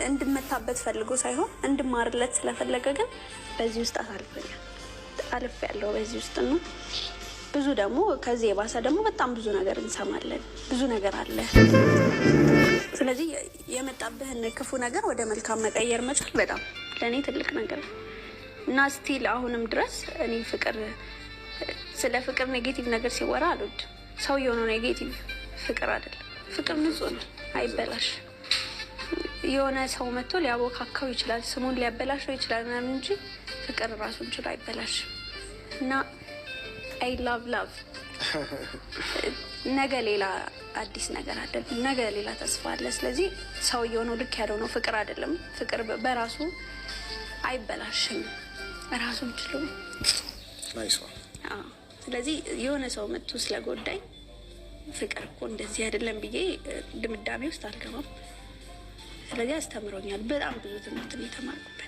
እንድመታበት ፈልጎ ሳይሆን እንድማርለት ስለፈለገ ግን በዚህ ውስጥ አልፍ ያለው በዚህ ውስጥ ነው። ብዙ ደግሞ ከዚህ የባሰ ደግሞ በጣም ብዙ ነገር እንሰማለን። ብዙ ነገር አለ። ስለዚህ የመጣብህን ክፉ ነገር ወደ መልካም መቀየር መቻል በጣም ለእኔ ትልቅ ነገር እና ስቲል አሁንም ድረስ እኔ ስለ ፍቅር ኔጌቲቭ ነገር ሲወራ አልወድም። ሰው የሆነው ኔጌቲቭ ፍቅር አይደለም። ፍቅር ንጹህ ነው፣ አይበላሽ። የሆነ ሰው መጥቶ ሊያቦካካው ይችላል፣ ስሙን ሊያበላሸው ይችላል ምናምን እንጂ ፍቅር ራሱን ችሎ አይበላሽ እና አይ ላቭ ነገ ሌላ አዲስ ነገር አለ፣ ነገ ሌላ ተስፋ አለ። ስለዚህ ሰው የሆነው ልክ ያለው ነው። ፍቅር አይደለም። ፍቅር በራሱ አይበላሽም ራሱን ችሎ። ስለዚህ የሆነ ሰው መጥቶ ስለጎዳኝ ፍቅር እኮ እንደዚህ አይደለም ብዬ ድምዳሜ ውስጥ አልገባም። ስለዚህ አስተምሮኛል። በጣም ብዙ ትምህርት ነው የተማርኩበት።